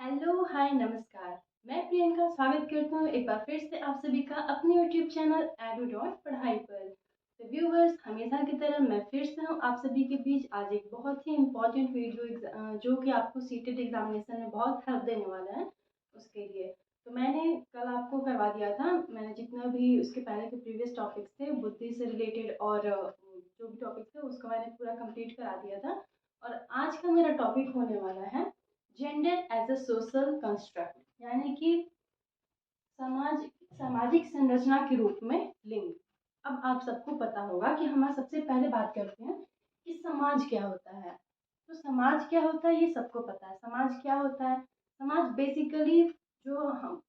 Hello, हाय, नमस्कार। मैं प्रियंका स्वागत करता हूँ एक बार फिर से आप सभी का अपने यूट्यूब चैनल एडू डॉट पढ़ाई पर। तो व्यूवर्स, हमेशा की तरह मैं फिर से हूँ आप सभी के बीच आज एक बहुत ही इम्पोर्टेंट वीडियो जो कि आपको सीटेट एग्जामिनेशन में बहुत हेल्प देने वाला है उसके लिए। तो मैंने कल आपको करवा दिया था, मैंने जितना भी उसके पहले के प्रीवियस टॉपिक्स थे बुद्धि से रिलेटेड और जो भी टॉपिक थे उसको मैंने पूरा कंप्लीट करा दिया था। और आज का मेरा टॉपिक होने वाला है gender as a social construct, यानी कि समाज सामाजिक संरचना के रूप में लिंग। अब आप सबको पता होगा कि हम सबसे पहले बात करते हैं कि समाज क्या होता है। तो समाज क्या होता है ये सबको पता है। समाज क्या होता है? समाज बेसिकली जो हम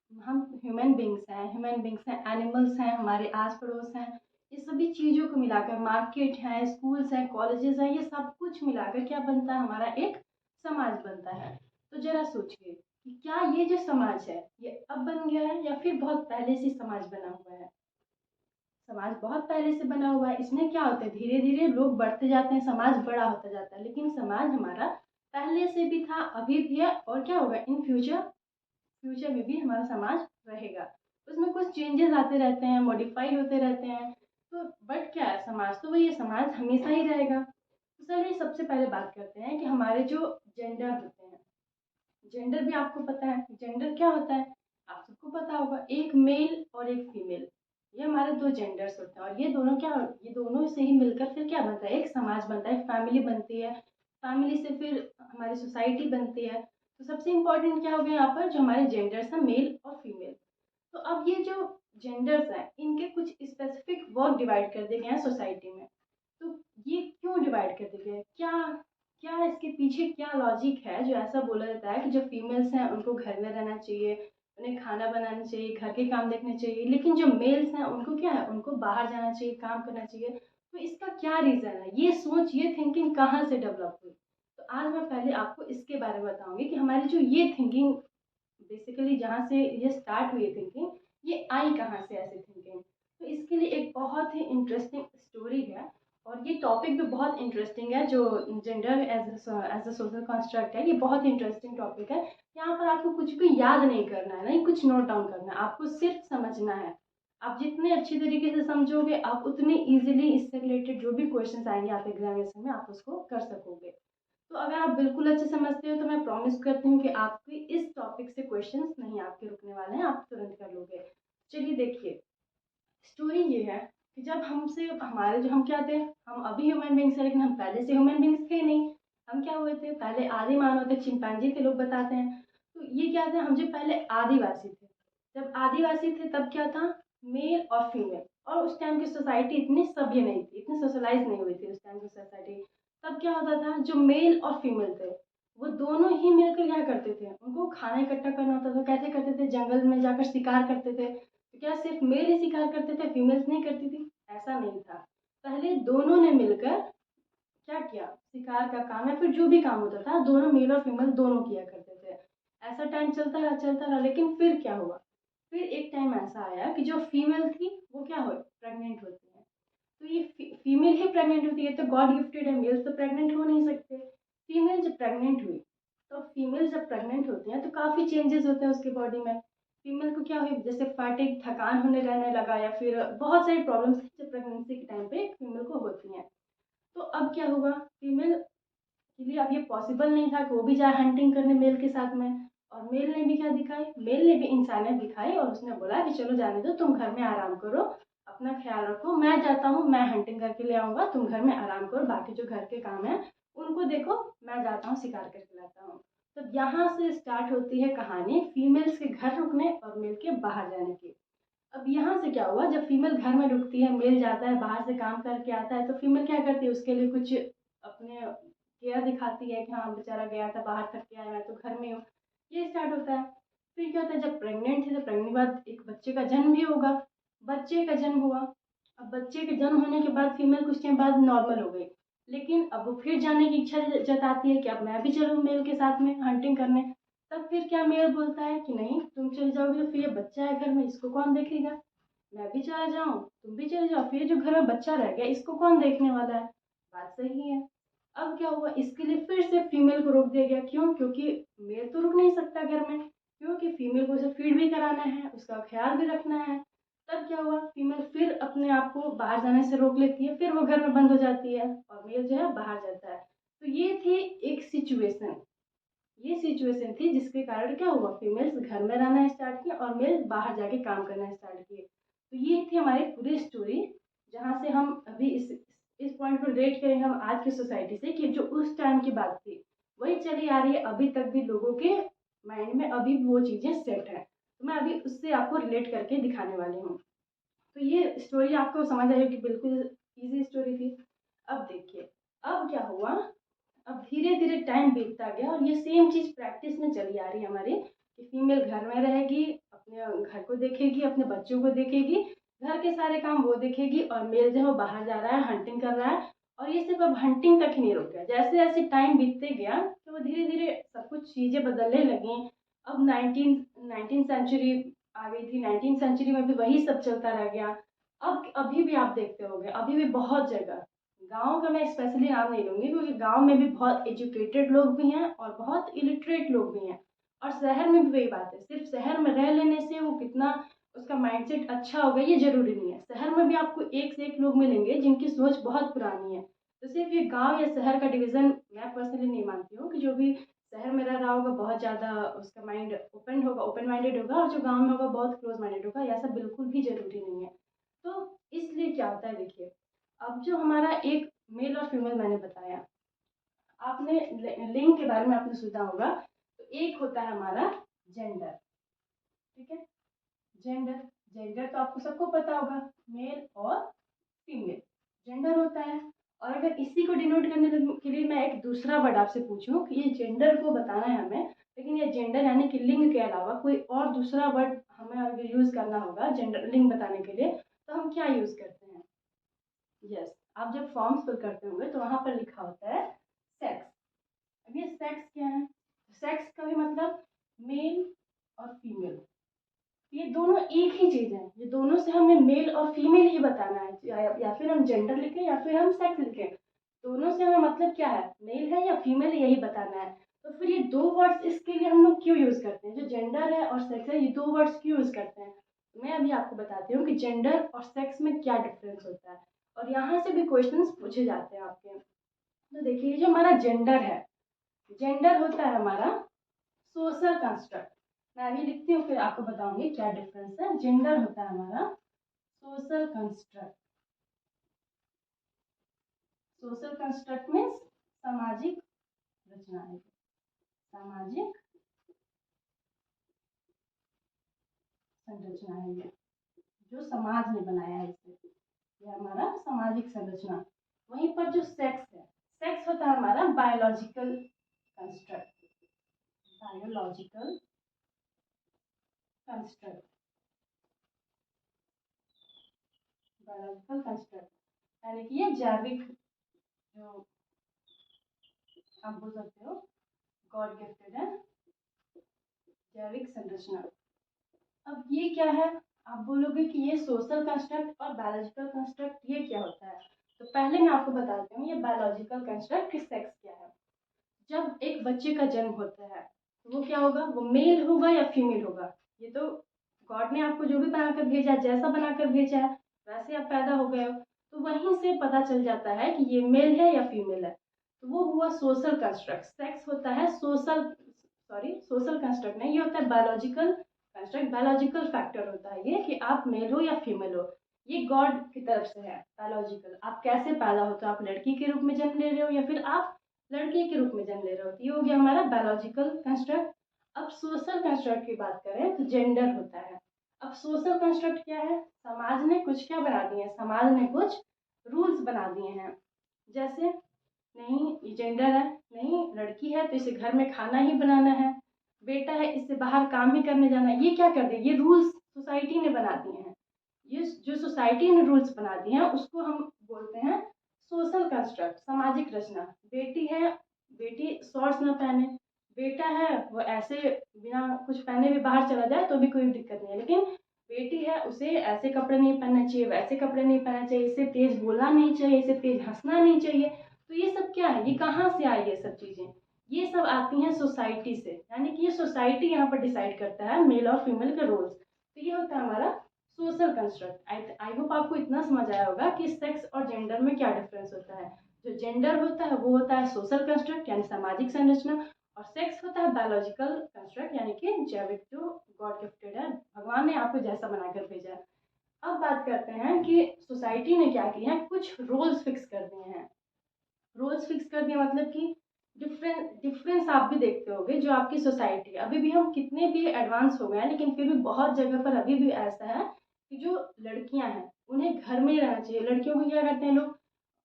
ह्यूमन बींग्स हैं, एनिमल्स हैं, हमारे आस पड़ोस हैं, ये सभी चीज़ों को मिलाकर मार्केट है, स्कूल्स हैं, कॉलेजेस हैं, ये सब कुछ मिलाकर क्या बनता है? हमारा एक समाज बनता है। तो जरा सोचिए कि क्या ये जो समाज है ये अब बन गया है या फिर बहुत पहले से समाज बना हुआ है? समाज बहुत पहले से बना हुआ है। इसमें क्या होता है, धीरे धीरे लोग बढ़ते जाते हैं, समाज बड़ा होता जाता है, लेकिन समाज हमारा पहले से भी था, अभी भी है और क्या होगा इन फ्यूचर फ्यूचर में भी हमारा समाज रहेगा। उसमें कुछ चेंजेस आते रहते हैं, मॉडिफाई होते रहते हैं। तो बट क्या है, समाज तो वही है, समाज हमेशा ही रहेगा। तो चलिए सबसे पहले बात करते हैं कि हमारे जो जेंडर होते हैं। जेंडर भी आपको पता है, जेंडर क्या होता है आप सबको पता होगा, एक मेल और एक फीमेल, ये हमारे दो जेंडर्स होते हैं। और ये दोनों से ही मिलकर फिर क्या बनता है, एक समाज बनता है, एक फैमिली बनती है। फैमिली से फिर हमारी सोसाइटी बनती है। तो सबसे इम्पोर्टेंट क्या हो गया यहाँ पर, जो हमारे जेंडर्स हैं मेल और फीमेल। तो अब ये जो जेंडर्स हैं इनके कुछ स्पेसिफिक वर्क डिवाइड कर दिए गए हैं सोसाइटी में। तो ये क्यों डिवाइड कर दिए गए, क्या क्या इसके पीछे क्या लॉजिक है जो ऐसा बोला जाता है कि जो फीमेल्स हैं उनको घर में रहना चाहिए, उन्हें खाना बनाना चाहिए, घर के काम देखने चाहिए, लेकिन जो मेल्स हैं उनको क्या है, उनको बाहर जाना चाहिए, काम करना चाहिए। तो इसका क्या रीज़न है, ये सोच ये थिंकिंग कहाँ से डेवलप हुई? तो आज मैं पहले आपको इसके बारे में बताऊंगी कि हमारी जो ये थिंकिंग बेसिकली जहाँ से ये स्टार्ट हुई थिंकिंग, ये आई कहाँ से ऐसी थिंकिंग। तो इसके लिए एक बहुत ही इंटरेस्टिंग स्टोरी है और ये टॉपिक भी बहुत इंटरेस्टिंग है। जो gender as a social construct है, ये बहुत इंटरेस्टिंग टॉपिक है। यहाँ पर आपको कुछ भी याद नहीं करना है, नहीं कुछ नोट डाउन करना है, आपको सिर्फ समझना है। आप जितने अच्छी तरीके से समझोगे आप उतने इजीली इससे रिलेटेड जो भी क्वेश्चन आएंगे आप एग्जामिनेशन में आप उसको कर सकोगे। तो अगर आप बिल्कुल अच्छे समझते हो तो मैं प्रॉमिस करती हूँ कि आपके इस टॉपिक से क्वेश्चंस नहीं आपके रुकने वाले हैं, आप तुरंत कर लोगे। चलिए देखिए, स्टोरी ये है कि जब हमसे हमारे जो हम क्या थे, हम अभी ह्यूमन बींग्स हैं लेकिन हम पहले से ह्यूमन बींग्स थे नहीं। हम क्या हुए थे, पहले आदि मानव थे, चिंपैंजी थे लोग बताते हैं। तो ये क्या थे, हम जो पहले आदिवासी थे। जब आदिवासी थे तब क्या था, मेल और फीमेल। और उस टाइम की सोसाइटी इतनी सभ्य नहीं थी, इतनी सोशलाइज नहीं हुई थी उस टाइम की सोसाइटी। तब क्या होता था, जो मेल और फीमेल थे वो दोनों ही मिलकर क्या करते थे, उनको खाना इकट्ठा करना होता था। कैसे करते थे, जंगल में जाकर शिकार करते थे। तो क्या सिर्फ मेल ही शिकार करते थे, फीमेल्स नहीं करती थी? ऐसा नहीं था। पहले दोनों ने मिलकर क्या किया, शिकार का काम या फिर जो भी काम होता था दोनों मेल और फीमेल दोनों किया करते थे। ऐसा टाइम चलता रहा, लेकिन फिर क्या हुआ, फिर एक टाइम ऐसा आया कि जो फीमेल थी वो क्या हो, प्रेग्नेंट होती है। तो ये फीमेल ही प्रेग्नेंट होती है तो गॉड गिफ्टेड है, मेल्स तो प्रेग्नेंट हो नहीं सकते। फीमेल जब प्रेग्नेंट हुई, तो फीमेल जब प्रेग्नेंट होती है तो काफ़ी चेंजेस होते हैं उसके बॉडी में। फीमेल को क्या हुई, जैसे फैटिक, थकान होने रहने लगा या फिर बहुत सारी प्रॉब्लम्स जब प्रेगनेंसी के टाइम पे फीमेल को होती हैं। तो अब क्या हुआ, फीमेल के लिए अब ये पॉसिबल नहीं था कि वो भी जाए हंटिंग करने मेल के साथ में। और मेल ने भी क्या दिखाई, मेल ने भी इंसानियत दिखाई और उसने बोला कि चलो जाने दो, तुम घर में आराम करो, अपना ख्याल रखो, मैं जाता हूँ, मैं हंटिंग करके ले आऊँगा, तुम घर में आराम करो, बाकी जो घर के काम है उनको देखो, मैं जाता हूँ शिकार करके लाता हूँ। तो यहाँ से स्टार्ट होती है कहानी फीमेल्स के घर रुकने और मेल के बाहर जाने की। अब यहाँ से क्या हुआ, जब फीमेल घर में रुकती है, मेल जाता है बाहर से काम करके आता है, तो फीमेल क्या करती है, उसके लिए कुछ अपने केयर दिखाती है कि हाँ बेचारा गया था बाहर थक के आया, मैं तो घर में हूँ। ये स्टार्ट होता है। फिर क्या होता है, जब प्रेग्नेंट थी तो प्रेग्नेंट बाद एक बच्चे का जन्म भी होगा। बच्चे का जन्म हुआ। अब बच्चे के जन्म होने के बाद फीमेल कुछ टाइम बाद नॉर्मल हो गई, लेकिन अब वो फिर जाने की इच्छा जताती है कि अब मैं भी चलूँ मेल के साथ में हंटिंग करने। तब फिर क्या मेल बोलता है कि नहीं, तुम चले जाओगे तो फिर ये बच्चा है घर में, इसको कौन देखेगा? मैं भी चला जाऊं, तुम भी चले जाओ, फिर जो घर में बच्चा रह गया इसको कौन देखने वाला है? बात सही है। अब क्या हुआ, इसके लिए फिर से फीमेल को रोक दिया गया। क्यों? क्योंकि मेल तो रुक नहीं सकता घर में, क्योंकि फीमेल को उसे फीड भी कराना है, उसका ख्याल भी रखना है। तब क्या हुआ, फीमेल फिर अपने आप को बाहर जाने से रोक लेती है, फिर वो घर में बंद हो जाती है और मेल जो है बाहर जाता है। तो ये थी एक सिचुएशन, ये सिचुएशन थी जिसके कारण क्या हुआ, फीमेल्स घर में रहना स्टार्ट किए और मेल बाहर जाके काम करना स्टार्ट किए। तो ये थी हमारी पूरी स्टोरी, जहाँ से हम अभी इस पॉइंट पर रिलेट करेंगे हम आज की सोसाइटी से, कि जो उस टाइम की बात थी वही चली आ रही है अभी तक भी, लोगों के माइंड में अभी भी वो चीज़ें सेट हैं। तो मैं अभी उससे आपको रिलेट करके दिखाने वाली हूँ। तो ये स्टोरी आपको समझ आई कि बिल्कुल ईजी स्टोरी थी। अब देखिए, अब क्या हुआ, अब धीरे धीरे टाइम बीतता गया और ये सेम चीज़ प्रैक्टिस में चली आ रही है हमारी, कि फीमेल घर में रहेगी, अपने घर को देखेगी, अपने बच्चों को देखेगी, घर के सारे काम वो देखेगी, और मेल जो है वो बाहर जा रहा है, हंटिंग कर रहा है। और ये सिर्फ अब हंटिंग तक ही नहीं रुक गया, जैसे जैसे टाइम बीतते गया तो वो धीरे धीरे सब कुछ चीज़ें बदलने लगी। अब नाइनटीन नाइनटीन सेंचुरी आ गई थी, 19th सेंचुरी में भी वही सब चलता रह गया। अब अभी भी आप देखते होंगे, अभी भी बहुत जगह, गाँव का मैं स्पेशली नाम नहीं लूँगी क्योंकि गाँव में भी बहुत एजुकेटेड लोग भी हैं और बहुत इलिटरेट लोग भी हैं। और शहर में भी वही बात है, सिर्फ शहर में रह लेने से वो कितना उसका माइंडसेट अच्छा होगा ये ज़रूरी नहीं है। शहर में भी आपको एक से एक लोग मिलेंगे जिनकी सोच बहुत पुरानी है। तो सिर्फ ये गाँव या शहर का डिवीज़न मैं पर्सनली नहीं मानती हूँ, कि जो भी शहर में रह रहा होगा बहुत ज़्यादा उसका माइंड ओपन होगा, ओपन माइंडेड होगा, और जो गाँव में होगा बहुत क्लोज माइंडेड होगा, ऐसा बिल्कुल भी ज़रूरी नहीं है। तो इसलिए क्या होता है, देखिए, अब जो हमारा एक मेल और फीमेल मैंने बताया, आपने लिंग के बारे में आपने सुना होगा। तो एक होता है हमारा जेंडर, ठीक है, जेंडर, जेंडर तो आपको सबको पता होगा, मेल और फीमेल जेंडर होता है। और अगर इसी को डिनोट करने के लिए मैं एक दूसरा वर्ड आपसे पूछूं कि ये जेंडर को बताना है हमें, लेकिन ये जेंडर यानी कि लिंग के अलावा कोई और दूसरा वर्ड हमें अगर यूज़ करना होगा जेंडर लिंग बताने के लिए, तो हम क्या यूज़ करते हैं? यस, आप जब फॉर्म्स फिल करते होंगे तो वहाँ पर लिखा होता है सेक्स। अब ये सेक्स क्या है? सेक्स का भी मतलब मेल और फीमेल, ये दोनों एक ही चीज़ है, ये दोनों से हमें मेल और फीमेल ही बताना है, या फिर हम जेंडर लिखें या फिर हम सेक्स लिखें, दोनों से हमें मतलब क्या है, मेल है या फीमेल, यही बताना है। तो फिर ये दो वर्ड्स इसके लिए हम लोग क्यों यूज़ करते हैं, जो जेंडर है और सेक्स है, ये दो वर्ड्स क्यों यूज़ करते हैं? मैं अभी आपको बताती हूँ कि जेंडर और सेक्स में क्या डिफरेंस होता है, और यहाँ से भी क्वेश्चंस पूछे जाते हैं आपके। तो देखिए, जो हमारा जेंडर है, जेंडर होता है हमारा सोशल कंस्ट्रक्ट। मैं अभी लिखती हूँ फिर आपको बताऊंगी क्या डिफरेंस है। जेंडर होता है हमारा social construct. Social construct means सामाजिक रचना है, सामाजिक संरचना है, ये जो समाज ने बनाया है इसे, ये हमारा सामाजिक संरचना। वहीं पर जो सेक्स है, सेक्स होता है हमारा biological construct, biological construct, biological construct यानी कि ये जैविक, जो आप बोल सकते हो गॉड गिफ्टेड है, जैविक संरचना। अब ये क्या है, आप बोलोगे कि ये सोशल कंस्ट्रक्ट और बायोलॉजिकल कंस्ट्रक्ट ये क्या होता है? तो पहले मैं आपको बताती हूँ ये बायोलॉजिकल कंस्ट्रक्ट कि सेक्स क्या है। जब एक बच्चे का जन्म होता है तो वो क्या होगा, वो मेल होगा या फीमेल होगा, ये तो गॉड ने आपको जो भी बनाकर भेजा है, जैसा बनाकर भेजा है वैसे आप पैदा हो गए हो। तो वहीं से पता चल जाता है कि ये मेल है या फीमेल है। तो वो हुआ सोशल कंस्ट्रक्ट। सेक्स होता है सोशल, सॉरी सोशल कंस्ट्रक्ट नहीं, ये होता है बायोलॉजिकल कंस्ट्रक्ट। बायोलॉजिकल फैक्टर होता है ये कि आप मेल हो या फीमेल हो, ये गॉड की तरफ से है। बायोलॉजिकल, आप कैसे पैदा होते हो, आप लड़की के रूप में जन्म ले रहे हो या फिर आप लड़के के रूप में जन्म ले रहे हो, तो ये हो गया हमारा बायोलॉजिकल कंस्ट्रक्ट। अब सोशल कंस्ट्रक्ट की बात करें तो जेंडर होता है। अब सोशल कंस्ट्रक्ट क्या है, समाज ने कुछ क्या बना दिए हैं, समाज ने कुछ रूल्स बना दिए हैं। जैसे, नहीं ये जेंडर है, नहीं लड़की है तो इसे घर में खाना ही बनाना है, बेटा है इससे बाहर काम ही करने जाना है। ये क्या कर दिया, ये रूल्स सोसाइटी ने बना दिए हैं। ये जो सोसाइटी ने रूल्स बना दिए हैं उसको हम बोलते हैं सोशल कंस्ट्रक्ट, सामाजिक रचना। बेटी है, बेटी शॉर्ट्स ना पहने, बेटा है वो ऐसे बिना कुछ पहने भी बाहर चला जाए तो भी कोई दिक्कत नहीं है, लेकिन बेटी है उसे ऐसे कपड़े नहीं पहनने चाहिए, वैसे कपड़े नहीं पहनने चाहिए, इसे तेज बोलना नहीं चाहिए, इसे तेज हंसना नहीं चाहिए। तो ये सब क्या है, ये कहाँ से आई ये सब चीज़ें? ये सब आती हैं सोसाइटी से, यानी कि ये सोसाइटी यहाँ पर डिसाइड करता है मेल और फीमेल के रोल्स। तो ये होता है हमारा सोशल कंस्ट्रक्ट। आई होप आपको इतना समझ आया होगा कि सेक्स और जेंडर में क्या डिफरेंस होता है। जो जेंडर होता है वो होता है सोशल कंस्ट्रक्ट यानी सामाजिक संरचना, और सेक्स होता है बायोलॉजिकल कंस्ट्रक्ट यानी कि जैविक, जो गॉड गिफ्टेड है, भगवान ने आपको जैसा बनाकर भेजा है। अब बात करते हैं कि सोसाइटी ने क्या किया है, कुछ रूल्स फिक्स कर दिए हैं। रूल्स फिक्स कर दिए मतलब कि डिफरेंस आप भी देखते होगे। जो आपकी सोसाइटी है, अभी भी हम कितने भी एडवांस हो गए हैं लेकिन फिर भी बहुत जगह पर अभी भी ऐसा है कि जो लड़कियां हैं उन्हें घर में ही रहना चाहिए। लड़कियों को क्या करते हैं लोग,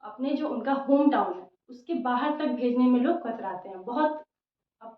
अपने जो उनका होम टाउन है उसके बाहर तक भेजने में लोग कतराते हैं बहुत। अब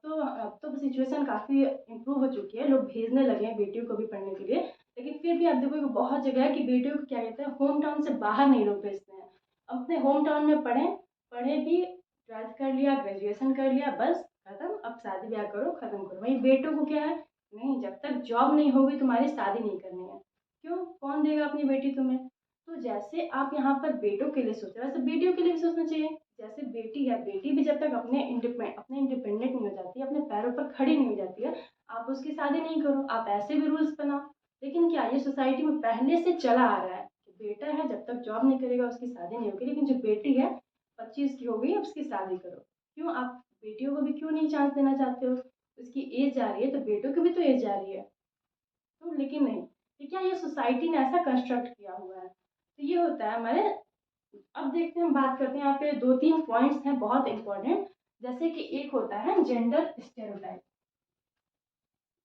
तो सिचुएशन काफ़ी इम्प्रूव हो चुकी है, लोग भेजने लगे हैं बेटियों को भी पढ़ने के लिए। लेकिन फिर भी आप देखो कि बहुत जगह है कि बेटियों को क्या कहते हैं, होम टाउन से बाहर नहीं लोग भेजते हैं। अपने होम टाउन में पढ़ें, पढ़े भी, ट्वेल्थ कर लिया, ग्रेजुएशन कर लिया, बस खत्म, अब शादी ब्याह करो, खत्म करो। वहीं बेटों को क्या है, नहीं, जब तक जॉब नहीं होगी तुम्हारी शादी नहीं करनी है। क्यों, कौन देगा अपनी बेटी तुम्हें? तो जैसे आप यहाँ पर बेटों के लिए सोच रहे हैं, वैसे बेटियों के लिए भी सोचना चाहिए। जैसे बेटी है, बेटी भी जब तक अपने इंडिपेंडेंट नहीं हो जाती, अपने पैरों पर खड़ी नहीं हो जाती है, आप उसकी शादी नहीं करो, आप ऐसे भी रूल्स बनाओ। लेकिन क्या ये सोसाइटी में पहले से चला आ रहा है कि बेटा है जब तक जॉब नहीं करेगा उसकी शादी नहीं होगी, लेकिन जो बेटी है 25 की हो गई अब उसकी शादी करो। क्यों, आप बेटियों को भी क्यों नहीं चांस देना चाहते हो? उसकी एज जा रही है तो बेटों की भी तो एज जा रही है। तो लेकिन नहीं, ये क्या, ये सोसाइटी ने ऐसा कंस्ट्रक्ट किया हुआ है। तो ये होता है हमारे। अब देखते हैं, हम बात करते हैं, यहाँ पे 2-3 पॉइंट्स हैं बहुत इंपॉर्टेंट। जैसे कि एक होता है gender stereotype.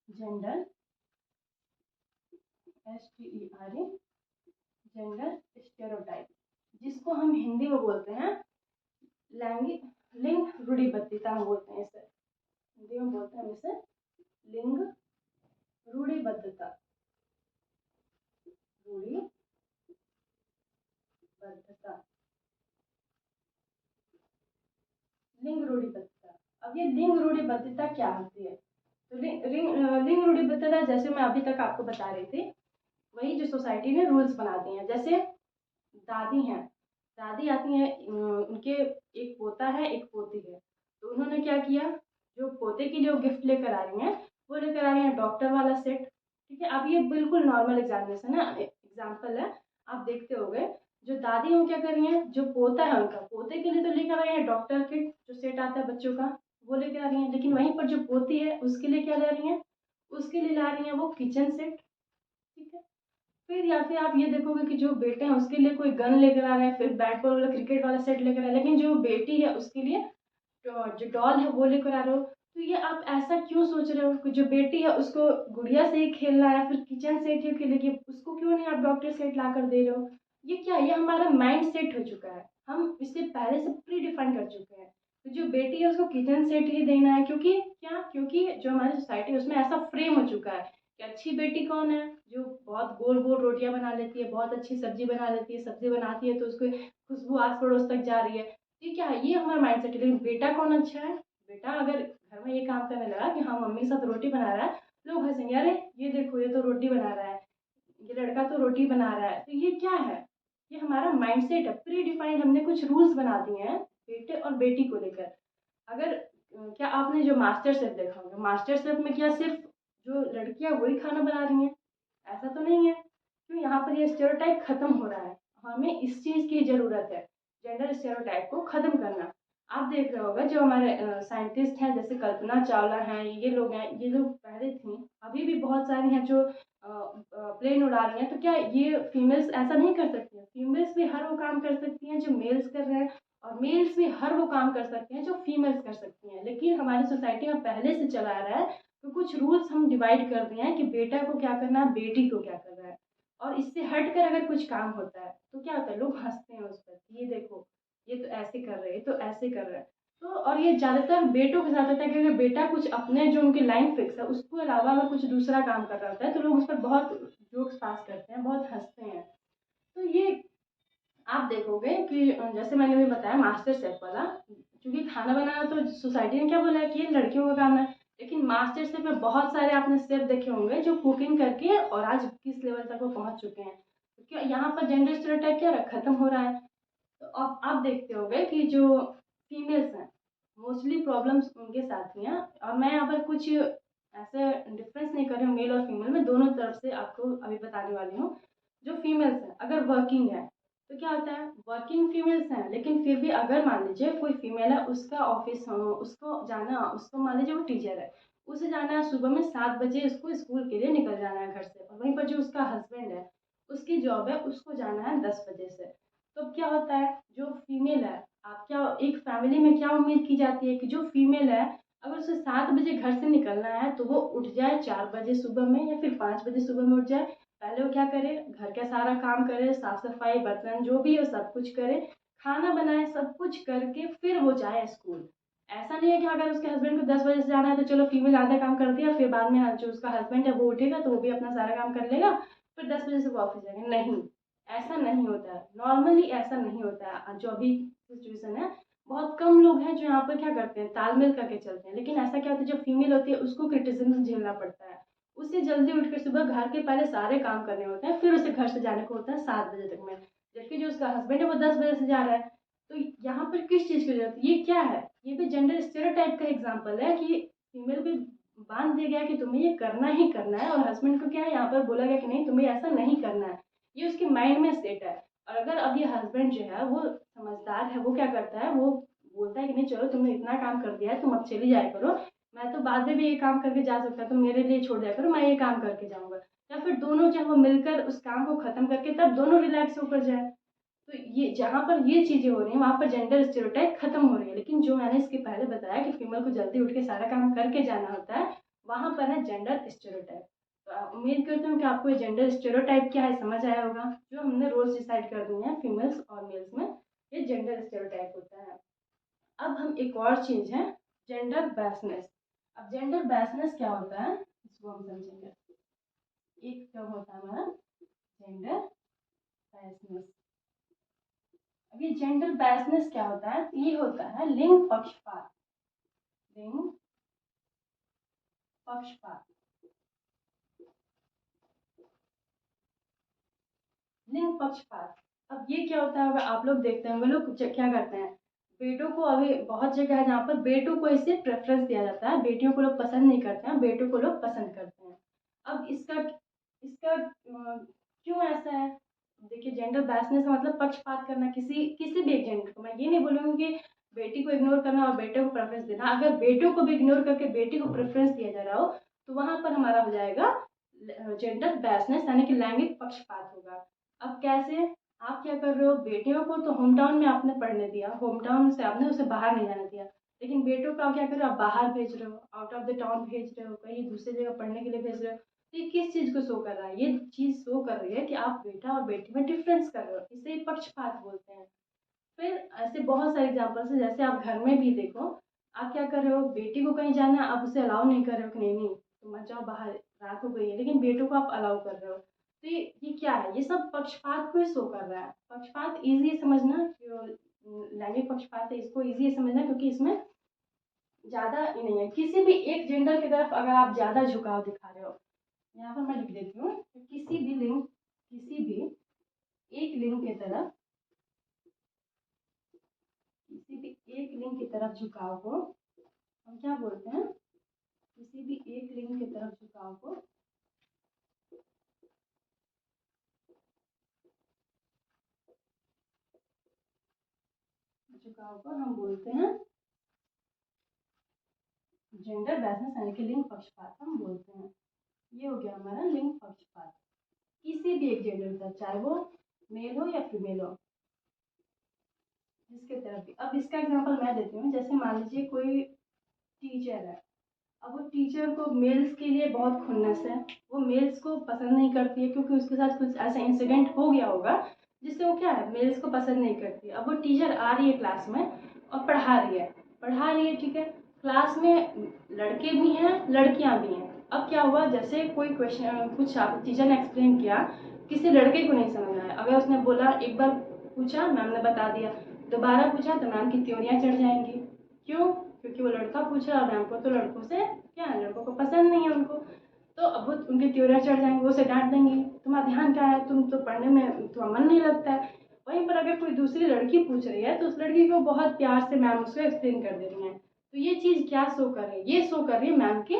Gender, STERE, gender stereotype, जिसको हम हिंदी में बोलते हैं लैंगिक लिंग रूढ़िबद्धता, हम बोलते हैं इसे हिंदी में बोलते हैं इसे लिंग रूढ़िबद्धता। रूढ़िबद्धता, लिंग रूढ़िबद्धता। अब ये लिंग रूढ़िबद्धता क्या होती है? तो लिंग रूढ़िबद्धता, जैसे मैं अभी तक आपको बता रही थी, वही जो सोसाइटी ने रूल्स बना दिए हैं। जैसे दादी हैं, दादी आती हैं, उनके एक पोता है एक पोती है, तो उन्होंने क्या किया, जो पोते के लिए गिफ्ट लेकर आ रही हैं वो लेकर आ रही हैं डॉक्टर वाला सेट। ठीक है, अब ये बिल्कुल नॉर्मल एग्जामिनेशन है, एग्जाम्पल है, आप देखते होंगे। जो दादी वो क्या कर रही हैं, जो पोता है उनका, पोते के लिए तो लेकर आई है डॉक्टर किट, जो सेट आता है बच्चों का, वो लेकर आ रही हैं। लेकिन वहीं पर जो पोती है उसके लिए क्या ला रही हैं, उसके लिए ला रही हैं वो किचन सेट। ठीक है, फिर या फिर आप ये देखोगे कि जो बेटे हैं उसके लिए कोई गन लेकर आ रहे हैं, फिर बैट बॉल वाला क्रिकेट वाला सेट लेकर आ रहे हैं, लेकिन जो बेटी है उसके लिए जो डॉल है वो लेकर आ रहे हो। तो ये आप ऐसा क्यों सोच रहे हो कि जो बेटी है उसको गुड़िया से ही खेलना है, फिर किचन सेट ही खेलेगी, उसको क्यों नहीं आप डॉक्टर सेट ला कर दे रहे हो? ये क्या, ये हमारा माइंड सेट हो चुका है, हम इसे पहले से प्री डिफाइन कर चुके हैं। तो जो बेटी है उसको किचन सेट ही देना है, क्योंकि क्या, क्योंकि जो हमारी सोसाइटी है उसमें ऐसा फ्रेम हो चुका है कि अच्छी बेटी कौन है, जो बहुत गोल गोल रोटियां बना लेती है, बहुत अच्छी सब्जी बना लेती है, सब्जी बनाती है तो उसको खुशबू आस पड़ोस तक जा रही है। ये क्या है, ये हमारा माइंड सेट है। लेकिन बेटा कौन अच्छा है, बेटा अगर घर में ये काम करने लगा कि हाँ मम्मी के साथ रोटी बना रहा है, लोग हंसेंगे, अरे ये देखो ये तो रोटी बना रहा है, ये लड़का तो रोटी बना रहा है। तो ये क्या है, ये हमारा माइंड सेट है, प्री डिफाइंड, हमने कुछ रूल्स बना दिए हैं बेटे और बेटी को लेकर। अगर क्या आपने जो मास्टर शेफ देखा होगा, मास्टर शेफ में क्या सिर्फ जो लड़कियां वही खाना बना रही हैं? ऐसा तो नहीं है। क्यों, यहाँ पर ये स्टेरियोटाइप खत्म हो रहा है, हमें इस चीज़ की ज़रूरत है, जेंडर स्टेरियोटाइप को ख़त्म करना। आप देख रहे होगा जो हमारे साइंटिस्ट हैं, जैसे कल्पना चावला हैं, ये लोग हैं, ये लोग पहले थी, अभी भी बहुत सारी हैं जो प्लेन उड़ा रही हैं। तो क्या ये फीमेल्स ऐसा नहीं कर सकती हैं? फीमेल्स भी हर वो काम कर सकती हैं जो मेल्स कर रहे हैं, और मेल्स भी हर वो काम कर सकते हैं जो फीमेल्स कर सकती हैं। लेकिन हमारी सोसाइटी में पहले से चला आ रहा है, तो कुछ रूल्स हम डिवाइड कर दिए हैं कि बेटा को क्या करना है, बेटी को क्या करना है। और इससे हटकर अगर कुछ काम होता है तो क्या होता है, लोग हंसते हैं उस पर, ये देखो ये तो ऐसे कर रहे हैं, तो ऐसे कर रहे हैं। तो और ये ज़्यादातर बेटों के साथ होता है कि अगर बेटा कुछ अपने जो उनकी लाइन फिक्स है उसको अलावा अगर कुछ दूसरा काम कर रहा होता है तो लोग उस पर बहुत जोक्स पास करते हैं, बहुत हंसते हैं। तो ये आप देखोगे कि जैसे मैंने भी बताया मास्टर शेफ वाला, क्योंकि खाना बनाना तो सोसाइटी ने क्या बोला है कि ये लड़कियों का काम है। लेकिन मास्टर शेफ में बहुत सारे आपने शेफ देखे होंगे जो कुकिंग करके और आज किस लेवल तक वो पहुंच चुके हैं। तो क्या यहाँ पर जेंडर स्टेरियोटाइप क्या खत्म हो रहा है? तो अब आप देखते होंगे कि जो फीमेल्स हैं, मोस्टली प्रॉब्लम्स उनके साथ ही हैं। और मैं यहाँ पर कुछ ऐसे डिफरेंस नहीं कर रही हूँ मेल और फीमेल में, दोनों तरफ से आपको अभी बताने वाली हूँ। जो फीमेल्स हैं अगर वर्किंग है तो क्या होता है, वर्किंग फीमेल्स हैं लेकिन फिर भी अगर मान लीजिए कोई फीमेल है, उसका ऑफिस उसको जाना, उसको मान लीजिए वो टीचर है, उसे जाना है सुबह में 7 बजे, उसको स्कूल के लिए निकल जाना है घर से। और वहीं पर जो उसका हस्बैंड है, उसकी जॉब है, उसको जाना है 10 बजे से। तो क्या होता है, जो फीमेल है, आप क्या एक फैमिली में क्या उम्मीद की जाती है कि जो फीमेल है, अगर उसे 7 बजे घर से निकलना है तो वो उठ जाए 4 बजे सुबह में या फिर 5 बजे सुबह में उठ जाए। पहले वो क्या करे, घर का सारा काम करे, साफ सफाई, बर्तन जो भी हो सब कुछ करे, खाना बनाए, सब कुछ करके फिर वो जाए स्कूल। ऐसा नहीं है कि अगर उसके हस्बैंड को 10 बजे से जाना है तो चलो फीमेल आधा काम कर दिया, फिर बाद में जो उसका हस्बैंड है वो उठेगा तो वो भी अपना सारा काम कर लेगा, फिर 10 बजे से वो ऑफिस जाएगा। नहीं, ऐसा नहीं होता है, नॉर्मली ऐसा नहीं होता है। जो अभी सिचुएशन है, बहुत कम लोग हैं जो यहाँ पर क्या करते हैं, तालमेल करके चलते हैं। लेकिन ऐसा क्या होता है, जो फीमेल होती है उसको क्रिटिसिज्म झेलना पड़ता है। उसे जल्दी उठकर सुबह घर के पहले सारे काम करने होते हैं, फिर उसे घर से जाने को होता है 7 बजे तक में। जबकि जो उसका हस्बैंड है वो 10 बजे से जा रहा है। तो यहाँ पर किस चीज़ की जरूरत है, ये क्या है, ये भी जेंडर स्टेरियोटाइप का एग्जाम्पल है कि फीमेल को बांध दिया गया कि तुम्हें ये करना ही करना है, और हस्बैंड को क्या है, यहाँ पर बोला गया कि नहीं तुम्हें ऐसा नहीं करना है। ये उसके माइंड में सेट है। और अगर अब ये हस्बैंड जो है वो समझदार है, वो क्या करता है, वो बोलता है कि नहीं चलो तुमने इतना काम कर दिया है, तुम अब चली जाया करो, मैं तो बाद में भी ये काम करके जा सकता, तुम मेरे लिए छोड़ दिया करो, मैं ये काम करके जाऊंगा। या फिर दोनों जो है वो मिलकर उस काम को खत्म करके तब दोनों रिलैक्स होकर जाए। तो ये जहाँ पर ये चीजें हो रही हैं वहां पर जेंडर स्टेरियोटाइप खत्म हो रही है। लेकिन जो मैंने इसके पहले बताया कि फीमेल को जल्दी उठ के सारा काम करके जाना होता है, वहां पर है जेंडर स्टेरियोटाइप। तो उम्मीद करती हूँ कि आपको ये जेंडर स्टेरियोटाइप क्या है समझ आया होगा। जो हमने रोल्स डिसाइड कर दिए हैं फीमेल्स और मेल्स में, ये जेंडर स्टेरियोटाइप होता है। अब हम एक और चीज है, जेंडर बैसनेस। अब जेंडर बैसनेस क्या होता है इसको हम समझेंगे। एक क्या होता है हमारा जेंडर बैसनेस। अब ये जेंडर बैसनेस क्या होता है, ये होता है लिंग पक्षपात। लिंग पक्षपात, लिंग पक्षपात। अब ये क्या होता है, आप लोग देखते होंगे लोग क्या करते हैं, बेटों को, अभी बहुत जगह है जहाँ पर बेटों को इसे प्रेफरेंस दिया जाता है, बेटियों को लोग पसंद नहीं करते हैं, बेटों को लोग पसंद करते हैं। अब इसका इसका क्यों ऐसा है, देखिए जेंडर बैसनेस का मतलब पक्षपात करना, किसी किसी भी एक जेंडर को। मैं ये नहीं बोलूँगी कि बेटी को इग्नोर करना और बेटे को प्रेफरेंस देना। अगर बेटों को भी इग्नोर करके बेटी को प्रेफरेंस दिया जा रहा हो तो वहां पर हमारा हो जाएगा जेंडर बैसनेस, यानी कि लैंगिक पक्षपात होगा। अब कैसे, आप क्या कर रहे हो, बेटियों को तो होम टाउन में आपने पढ़ने दिया, होम टाउन से आपने उसे बाहर नहीं जाने दिया, लेकिन बेटों का क्या कर रहे हो, आप बाहर भेज रहे हो, आउट ऑफ द टाउन भेज रहे हो, कहीं दूसरी जगह पढ़ने के लिए भेज रहे हो। तो ये किस चीज़ को शो कर रहा है, ये चीज़ शो कर रही है कि आप बेटा और बेटी में डिफरेंस कर रहे हो, इसे पक्षपात बोलते हैं। फिर ऐसे बहुत सारे एग्जाम्पल्स हैं, जैसे आप घर में भी देखो, आप क्या कर रहे हो, बेटी को कहीं जाना है आप उसे अलाउ नहीं कर रहे हो कि नहीं नहीं तुम मत जाओ बाहर, रात हो गई है, लेकिन बेटों को आप अलाउ कर रहे हो। तो ये क्या है, ये सब पक्षपात को ही शो कर रहा है। पक्षपात इजी है समझना, जो लैंगिक पक्षपात है इसको इजी है समझना, क्योंकि इसमें ज़्यादा ये नहीं है, किसी भी एक जेंडर की तरफ अगर आप ज़्यादा झुकाव दिखा रहे हो। यहाँ पर मैं लिख देती हूँ, किसी भी एक लिंग की तरफ, किसी भी एक लिंग की तरफ झुकाव को हम क्या बोलते हैं, किसी भी एक लिंग की तरफ झुकाव को हम बोलते हैं जेंडर बैसनेस, यानी कि लिंग पक्षपात हम बोलते हैं। ये हो गया हमारा लिंग पक्षपात, किसी भी एक जेंडर की तरफ, चाहे वो मेल हो या फीमेल हो, जिसके तरफ भी। अब इसका एग्जांपल मैं देती हूँ, जैसे मान लीजिए कोई टीचर है, अब वो टीचर को मेल्स के लिए बहुत खुन्नस है, वो मेल्स को पसंद नहीं करती है, क्योंकि उसके साथ कुछ ऐसा इंसिडेंट हो गया होगा जिससे वो क्या है, मेल्स को पसंद नहीं करती। अब वो टीचर आ रही है क्लास में और पढ़ा रही है ठीक है, क्लास में लड़के भी हैं लड़कियां भी हैं। अब क्या हुआ, जैसे कोई क्वेश्चन कुछ टीचर ने एक्सप्लेन किया, किसी लड़के को नहीं समझ आया, अगर उसने बोला एक बार पूछा मैम ने बता दिया, दोबारा पूछा तो मैम की त्योरियां चढ़ जाएंगी। क्यों, क्योंकि वो लड़का पूछा और मैम को तो लड़कों से क्या है, लड़कों को पसंद नहीं है उनको, तो अब वो उनकी त्योरियां चढ़ जाएंगी, वो उसे डांट देंगी, तुम्हारा ध्यान क्या है, तुम तो पढ़ने में तुम्हारा मन नहीं लगता है। वहीं पर अगर कोई दूसरी लड़की पूछ रही है तो उस लड़की को बहुत प्यार से मैम उसको एक्सप्लेन कर दे रही हैं। तो ये चीज़ क्या शो कर रही है, ये शो कर रही है मैम के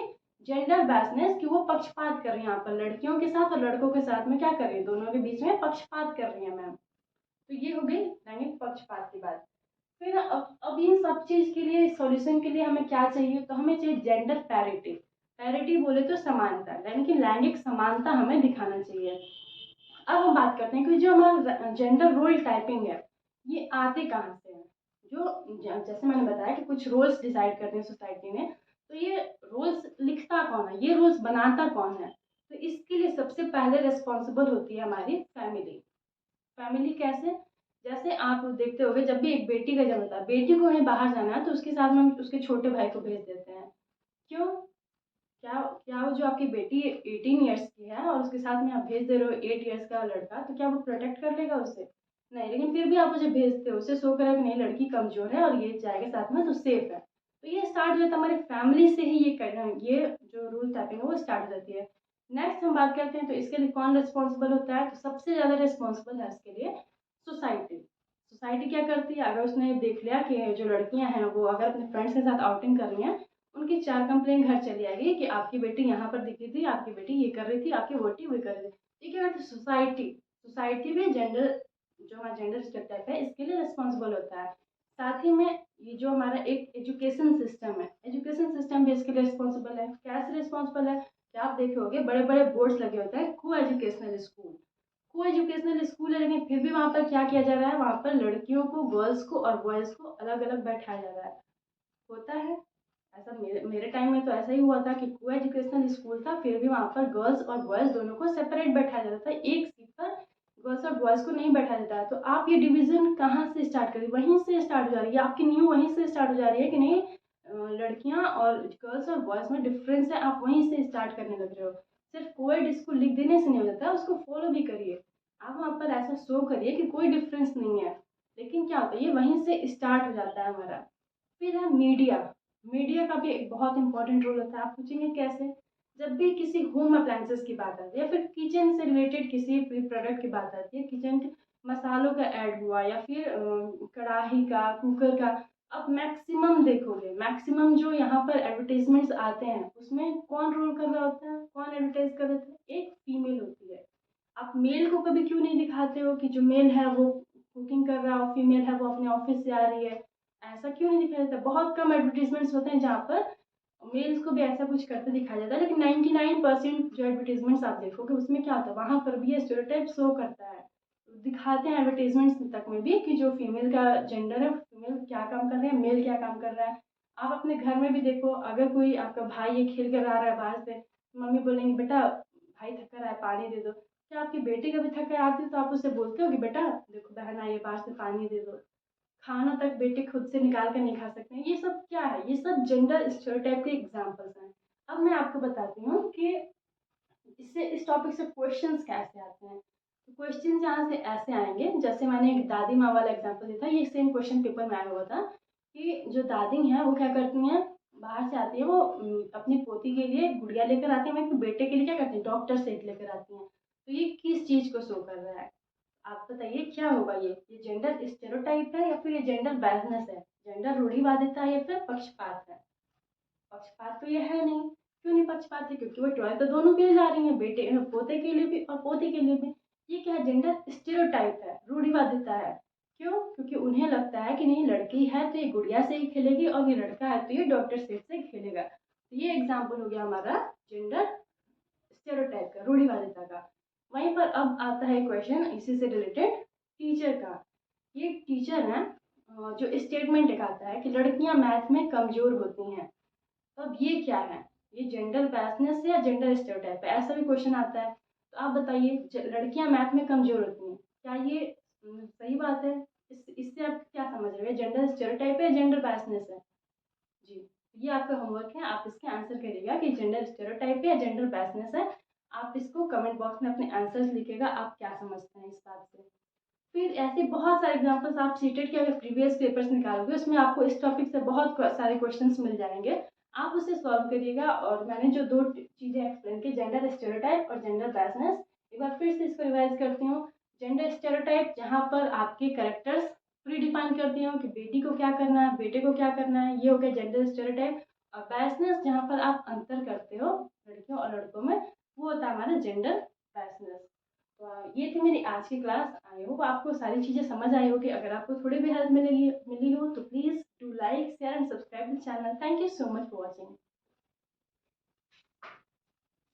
जेंडर बैसनेस, कि वो पक्षपात कर रही है यहाँ पर लड़कियों के साथ और लड़कों के साथ में क्या कर रही है, दोनों के बीच में पक्षपात कर रही है मैम। तो ये हो गई लैंगिक पक्षपात की बात। फिर अब इन सब चीज़ के लिए सॉल्यूशन के लिए हमें क्या चाहिए, तो हमें चाहिए जेंडर पैरिटी। पैरिटी बोले तो समानता, यानी कि लैंगिक समानता हमें दिखाना चाहिए। अब हम बात करते हैं कि जो हमारा जेंडर रोल टाइपिंग है ये आते कहाँ से हैं। जैसे मैंने बताया कि कुछ रोल्स डिसाइड करते हैं सोसाइटी ने, तो ये रोल्स लिखता कौन है, ये रोल्स बनाता कौन है। तो इसके लिए सबसे पहले रिस्पॉन्सिबल होती है हमारी फैमिली। फैमिली कैसे, जैसे आप देखते होंगे जब भी एक बेटी का जन्म होता है, बेटी को कहीं बाहर जाना है तो उसके साथ में हम उसके छोटे भाई को भेज देते हैं। क्यों, क्या क्या वो जो आपकी बेटी 18 ईयर्स की है और उसके साथ में आप भेज दे रहे हो 8 ईयर्स का लड़का, तो क्या वो प्रोटेक्ट कर लेगा उसे, नहीं। लेकिन फिर भी आप उसे भेजते हो, उसे शो करेगा कि नहीं लड़की कमजोर है और ये जाएगा साथ में तो सेफ है। तो ये स्टार्ट हो जाता है हमारी फैमिली से ही, ये करना, ये जो रूल टाइपिंग है वो स्टार्ट हो जाती है। नेक्स्ट हम बात करते हैं तो इसके लिए कौन रिस्पॉन्सिबल होता है, तो सबसे ज़्यादा रिस्पॉन्सिबल है इसके लिए सोसाइटी। सोसाइटी क्या करती है, अगर उसने देख लिया कि जो लड़कियां हैं वो अगर अपने फ्रेंड्स के साथ आउटिंग कर रही हैं, उनकी 4 कंप्लेंट घर चली आएगी कि आपकी बेटी यहाँ पर दिखी थी, आपकी बेटी ये कर रही थी, आपकी वोटी वो कर रही थी। ये क्या करती है सोसाइटी, सोसाइटी में जेंडर, जो हमारा जेंडर स्टेreotype है इसके लिए रिस्पॉन्सिबल होता है। साथ ही में ये जो हमारा एक एजुकेशन सिस्टम है, एजुकेशन सिस्टम भी इसके लिए रिस्पॉन्सिबल है। कैसे रिस्पॉन्सिबल है, क्या आप देखे होंगे बड़े बड़े बोर्ड्स लगे होते हैं, को एजुकेशनल स्कूल, को एजुकेशनल स्कूल है, लेकिन फिर भी वहाँ पर क्या किया जा रहा है, वहाँ पर लड़कियों को, गर्ल्स को और बॉयज़ को अलग अलग बैठाया जा रहा है। होता है ऐसा, मेरे मेरे टाइम में तो ऐसा ही हुआ था कि को एजुकेशनल स्कूल था, फिर भी वहाँ पर गर्ल्स और बॉयज़ दोनों को सेपरेट बैठाया जाता था, एक सीट पर गर्ल्स और बॉयज़ को नहीं बैठाया जाता है। तो आप ये डिवीज़न कहाँ से स्टार्ट करिए, वहीं से स्टार्ट हो जा रही है, आपकी न्यू वहीं से स्टार्ट हो जा रही है कि नहीं, लड़कियाँ और गर्ल्स और बॉयज़ में डिफरेंस है, आप वहीं से स्टार्ट करने लग रहे हो। सिर्फ कोएड स्कूल लिख देने से नहीं हो जाता, उसको फॉलो भी करिए। आप वहाँ पर ऐसा शो करिए कि कोई डिफरेंस नहीं है। लेकिन क्या होता है, ये वहीं से स्टार्ट हो जाता है हमारा। फिर है मीडिया। मीडिया का भी एक बहुत इंपॉर्टेंट रोल होता है। आप पूछेंगे कैसे, जब भी किसी होम अप्लायंसेस की बात आती है या फिर किचन से रिलेटेड किसी प्रोडक्ट की बात आती है, किचन के मसालों का ऐड हुआ या फिर कढ़ाई का, कुकर का, अब मैक्सिमम देखोगे, मैक्सिमम जो यहाँ पर एडवर्टीजमेंट्स आते हैं उसमें कौन रोल कर रहा होता है, कौन एडवर्टाइज कर रहा होता है, एक फीमेल होती है। आप मेल को कभी क्यों नहीं दिखाते हो कि जो मेल है वो कुकिंग कर रहा हो, फीमेल है वो अपने ऑफिस से आ रही है, ऐसा क्यों नहीं दिखाया जाता। बहुत कम एडवर्टीजमेंट्स होते हैं जहाँ पर मेल्स को भी ऐसा कुछ करते दिखाया जाता है, लेकिन 99% जो एडवर्टीजमेंट्स आप देखोगे उसमें क्या होता है, वहाँ पर भी ये स्टेरियोटाइप शो करता है। दिखाते हैं एडवर्टीजमेंट्स तक में भी कि जो फीमेल का जेंडर है, फीमेल क्या काम कर रहे हैं, मेल क्या काम कर रहा है। आप अपने घर में भी देखो, अगर कोई आपका भाई ये खेल कर आ रहा है बाहर से, मम्मी बोलेंगी बेटा भाई थक रहा है पानी दे दो। क्या आपकी बेटी कभी थक कर आती है तो आप उससे बोलते हो कि बेटा देखो बहन आई है बाहर से पानी दे दो। खाना तक बेटे खुद से निकाल कर नहीं खा सकते हैं। ये सब क्या है, ये सब जेंडर स्टेरियोटाइप के एग्जांपल्स हैं। अब मैं आपको बताती हूँ कि इससे, इस टॉपिक से क्वेश्चंस कैसे आते हैं। तो क्वेश्चन यहाँ से ऐसे आएंगे, जैसे मैंने एक दादी माँ वाला एग्जांपल दिया था, ये सेम क्वेश्चन पेपर में आया हुआ था कि जो दादी हैं वो क्या करती हैं, बाहर से आती है वो अपनी पोती के लिए गुड़िया लेकर आती है, वहीं बेटे के लिए क्या करती है डॉक्टर सेट लेकर आती हैं। तो ये किस चीज़ को शो कर रहा है, आप बताइए क्या होगा, ये जेंडर स्टेरियोटाइप है या फिर ये जेंडर बैलेंस है, जेंडर रूढ़िवादिता है या फिर पक्षपात है। पक्षपात तो ये है नहीं। क्यों नहीं पक्षपात है, क्योंकि वो टॉय तो दोनों के लिए ला रही है, बेटे पोते के लिए भी और पोती के लिए भी। ये क्या है, जेंडर स्टेरियोटाइप है, रूढ़िवादिता है। क्यों, क्योंकि उन्हें लगता है कि नहीं लड़की है तो ये गुड़िया से ही खेलेगी और ये लड़का है तो ये डॉक्टर सेट से खेलेगा। तो ये एग्जाम्पल हो गया हमारा जेंडर स्टेरियोटाइप का, रूढ़िवादिता का। वहीं पर अब आता है क्वेश्चन इसी से रिलेटेड, टीचर का। ये टीचर है जो स्टेटमेंट एक आता है कि लड़कियां मैथ में कमजोर होती हैं। तो अब ये क्या है, ये जेंडर बैसनेस या जेंडर स्टेरियोटाइप है, ऐसा भी क्वेश्चन आता है। तो आप बताइए लड़कियां मैथ में कमजोर होती हैं, क्या ये सही बात है, इससे आप क्या समझ रहे हो, जेंडर स्टेरियोटाइप है, जेंडर बैसनेस है। जी, ये आपका होमवर्क है, आप इसके आंसर करिएगा कि जेंडर स्टेरियोटाइप है या जेंडर बैसनेस है। आप इसको कमेंट बॉक्स में अपने आंसर्स लिखिएगा, आप क्या समझते हैं इस बात से। फिर ऐसे बहुत सारे एग्जांपल्स, आप सीटेट के अगर प्रीवियस पेपर्स निकालोगे उसमें आपको इस टॉपिक से बहुत सारे क्वेश्चंस मिल जाएंगे, आप उसे सॉल्व करिएगा। और मैंने जो दो चीज़ें एक्सप्लेन की, जेंडर स्टेरियोटाइप और जेंडर बैसनेस, एक बार फिर से इसको रिवाइज करती हूँ। जेंडर स्टेरियोटाइप जहाँ पर आपके कैरेक्टर्स प्री डिफाइन करते हो कि बेटी को क्या करना है, बेटे को क्या करना है, ये हो गया जेंडर स्टेरियोटाइप। और बायसनेस जहाँ पर आप अंतर करते हो लड़कियों और लड़कों में, वो होता है हमारा जेंडर बायसनेस। तो ये थी मेरी आज की क्लास। आई होप आपको सारी चीज़ें समझ आई होगी। अगर आपको थोड़ी भी हेल्प मिली हो तो please do like share and subscribe the channel. Thank you so much for watching.